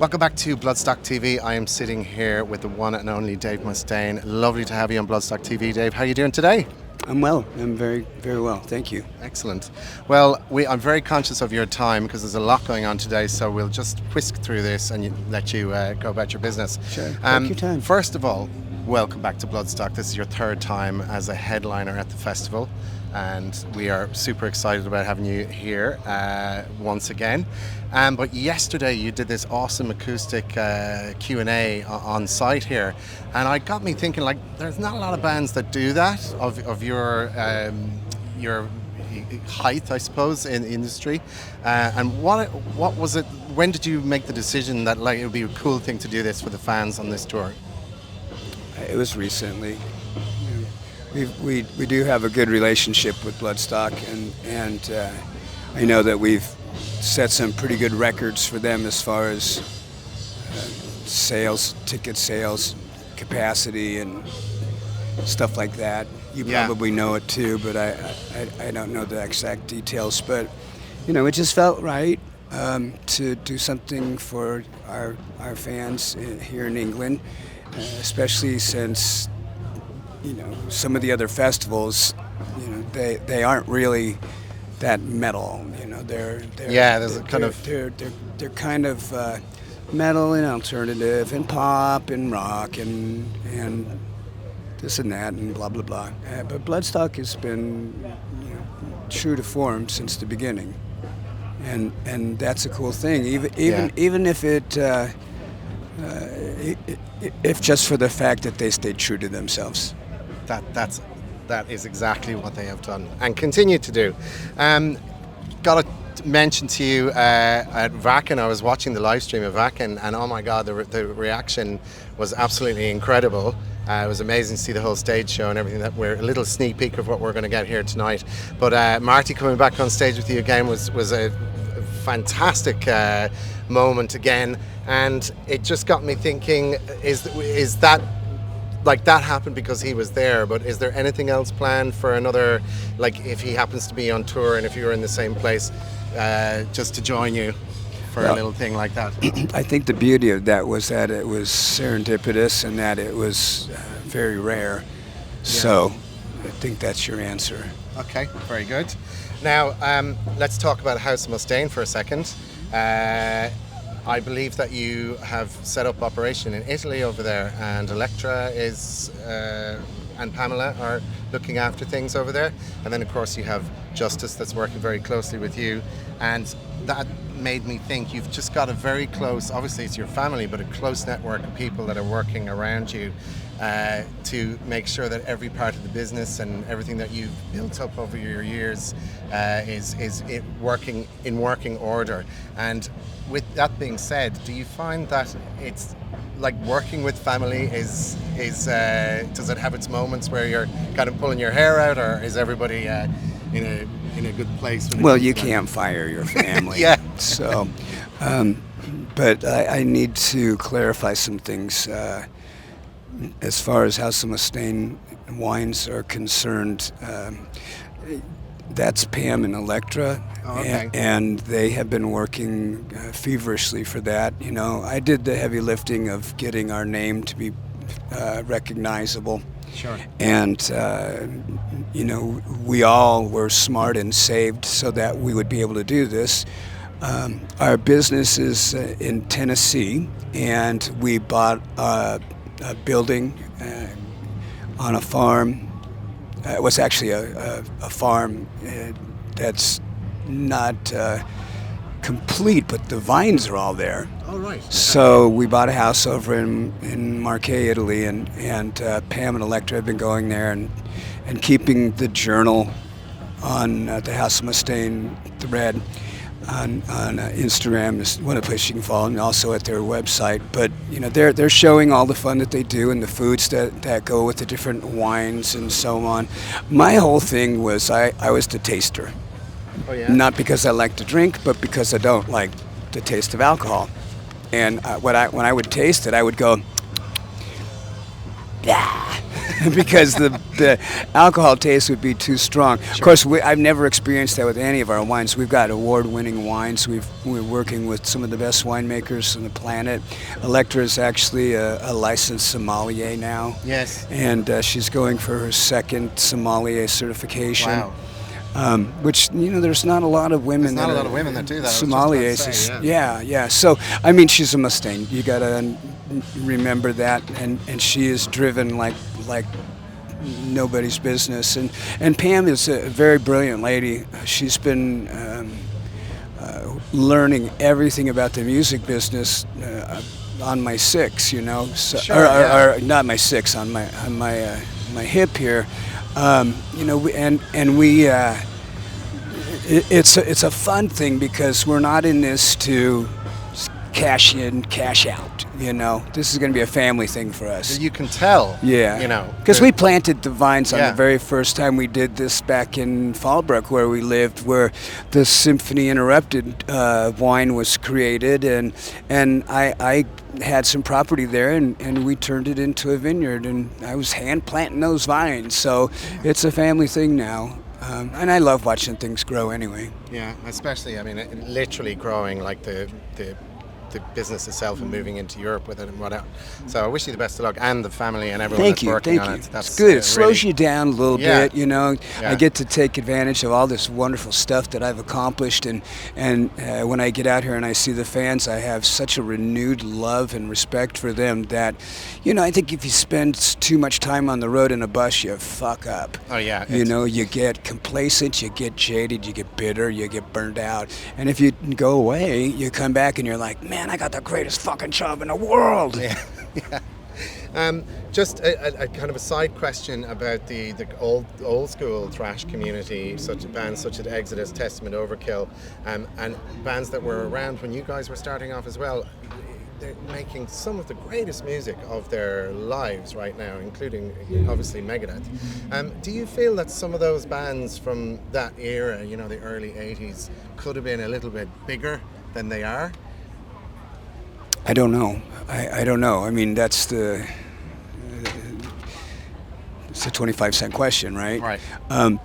Welcome back to Bloodstock TV. I am sitting here with the one and only Dave Mustaine. Lovely to have you on Bloodstock TV, Dave. How are you doing today? I'm well. I'm very, very well. Thank you. Excellent. Well, I'm very conscious of your time because there's a lot going on today, so we'll just whisk through this and let you go about your business. Sure. Take your time. First of all, welcome back to Bloodstock. This is your third time as a headliner at the festival, and we are super excited about having you here once again. But yesterday you did this awesome acoustic Q&A on site here, and it got me thinking, like, there's not a lot of bands that do that of your height, I suppose, in the industry. And what was it? When did you make the decision that like it would be a cool thing to do this for the fans on this tour? It was recently. We do have a good relationship with Bloodstock, and I know that we've set some pretty good records for them as far as sales, ticket sales, capacity, and stuff like that. You probably know it too, but I don't know the exact details. But it just felt right to do something for our fans here in England, especially since some of the other festivals, they aren't really that metal. They're kind of metal and alternative and pop and rock and this and that and blah blah blah. But Bloodstock has been true to form since the beginning, and that's a cool thing. Even if if just for the fact that they stayed true to themselves. That is exactly what they have done and continue to do. Got to mention to you at Wacken, I was watching the live stream of Wacken, and oh my God, the reaction was absolutely incredible. It was amazing to see the whole stage show and everything. That we're a little sneak peek of what we're going to get here tonight. But Marty coming back on stage with you again was a fantastic moment again, and it just got me thinking: is that? Like, that happened because he was there, but is there anything else planned for another, like if he happens to be on tour and if you were in the same place, just to join you for a little thing like that? I think the beauty of that was that it was serendipitous and that it was very rare. Yeah. So I think that's your answer. Okay, very good. Now, let's talk about House of Mustaine for a second. I believe that you have set up operation in Italy over there, and Electra and Pamela are looking after things over there. And then, of course, you have Justice that's working very closely with you. And that made me think you've just got a very close, obviously it's your family, but a close network of people that are working around you to make sure that every part of the business and everything that you've built up over your years is working in working order. And with that being said, do you find that it's like working with family is does it have its moments where you're kind of pulling your hair out, or is everybody in a good place? Well, you can't fire your family. Yeah. So, but I need to clarify some things. As far as House of Mustaine wines are concerned, that's Pam and Electra, and they have been working feverishly for that. I did the heavy lifting of getting our name to be recognizable. Sure. And, we all were smart and saved so that we would be able to do this. Our business is in Tennessee, and we bought a building on a farm. It was actually a farm that's not complete, but the vines are all there. Oh, right. Okay. So we bought a house over in Marche, Italy, and Pam and Electra have been going there and keeping the journal on the House of Mustaine thread on Instagram is one of the places you can follow, and also at their website. But they're showing all the fun that they do and the foods that go with the different wines and so on. My whole thing was I was the taster. Oh, yeah? Not because I like to drink, but because I don't like the taste of alcohol. And when I would taste it, I would go, yeah. because the alcohol taste would be too strong. Sure. Of course, I've never experienced that with any of our wines. We've got award-winning wines. We're working with some of the best winemakers on the planet. Electra is actually a licensed sommelier now. Yes. And she's going for her second sommelier certification. Wow. Which, there's not a lot of women. There's not a lot of women that do that. Sommeliers. Yeah. So, I mean, she's a Mustaine. You got to remember that. And she is driven like nobody's business. And Pam is a very brilliant lady. She's been learning everything about the music business on my six, So, sure, or not my six, on my hip here. It's a fun thing because we're not in this to cash in, cash out. This is going to be a family thing for us. You can tell. Yeah. Because we planted the vines on the very first time we did this back in Fallbrook, where we lived, where the Symphony Interrupted wine was created, and I had some property there, and we turned it into a vineyard, and I was hand planting those vines. So it's a family thing now. And I love watching things grow anyway. Yeah, especially, literally growing like the business itself and moving into Europe with it and whatever. So I wish you the best of luck, and the family and everyone that's working on it. That's good. It slows you down a little bit, Yeah. I get to take advantage of all this wonderful stuff that I've accomplished, and when I get out here and I see the fans, I have such a renewed love and respect for them that, I think if you spend too much time on the road in a bus, you fuck up. Oh yeah. You get complacent, you get jaded, you get bitter, you get burned out. And if you go away, you come back and you're like, man, I got the greatest fucking job in the world. Yeah. Just a kind of a side question about the old school thrash community, bands such as Exodus, Testament, Overkill, and bands that were around when you guys were starting off as well. They're making some of the greatest music of their lives right now, including obviously Megadeth. Do you feel that some of those bands from that era, the early 80s, could have been a little bit bigger than they are? I don't know. I don't know. I mean, it's a 25-cent question, right? Right.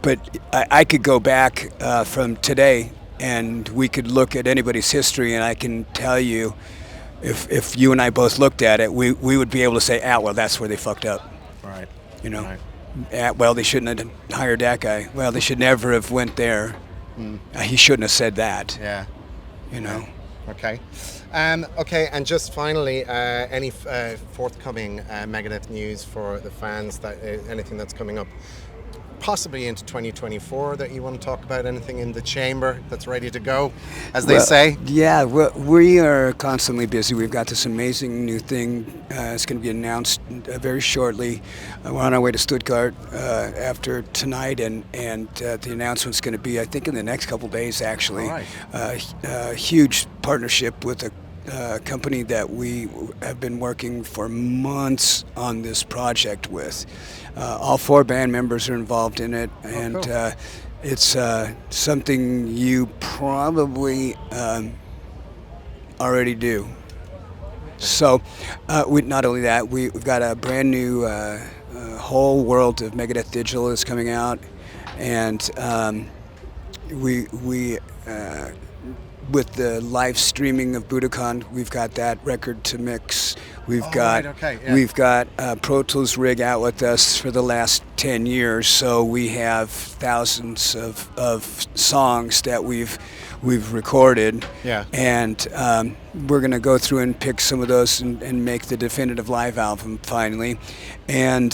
But I could go back from today, and we could look at anybody's history, and I can tell you, if you and I both looked at it, we would be able to say, well, that's where they fucked up. Right. Right. Well, they shouldn't have hired that guy. Well, they should never have went there. He shouldn't have said that. Yeah. Okay. Okay, and just finally, any forthcoming Megadeth news for the fans, that anything that's coming up possibly into 2024 that you want to talk about, anything in the chamber that's ready to go, as they say? Yeah, we are constantly busy. We've got this amazing new thing. It's going to be announced very shortly. We're on our way to Stuttgart after tonight, and the announcement's going to be, I think, in the next couple days, actually. All right. A huge partnership with a company that we have been working for months on this project with. All 4 band members are involved in it, and cool. It's something you probably already do. So, not only that, we've got a brand new whole world of Megadeth Digital is coming out, and we with the live streaming of Budokan, we've got that record to mix. We've got Pro Tools rig out with us for the last 10 years, so we have thousands of songs that we've recorded. Yeah. And we're going to go through and pick some of those and make the definitive live album finally. And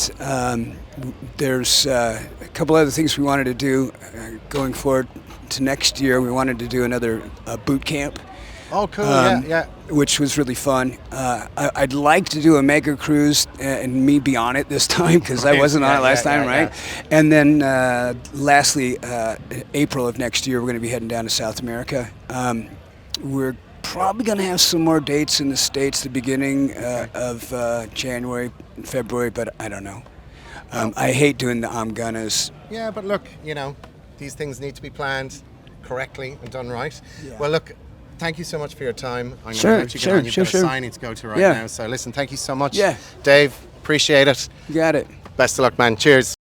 there's a couple other things we wanted to do going forward to next year. We wanted to do another boot camp. Oh, cool! Yeah. Which was really fun. I'd like to do a Megacruse and me be on it this time, because I wasn't on it last time, right? Yeah. And then lastly, April of next year, we're going to be heading down to South America. We're probably going to have some more dates in the States the beginning of January, February, but I don't know. I hate doing the gonnas. Yeah, but look, these things need to be planned correctly and done right. Yeah. Well, look, thank you so much for your time. I'm going Sure, to let you get on. You've got a sure. signing to go to right Yeah. now. So listen, thank you so much. Yeah. Dave, appreciate it. You got it. Best of luck, man. Cheers.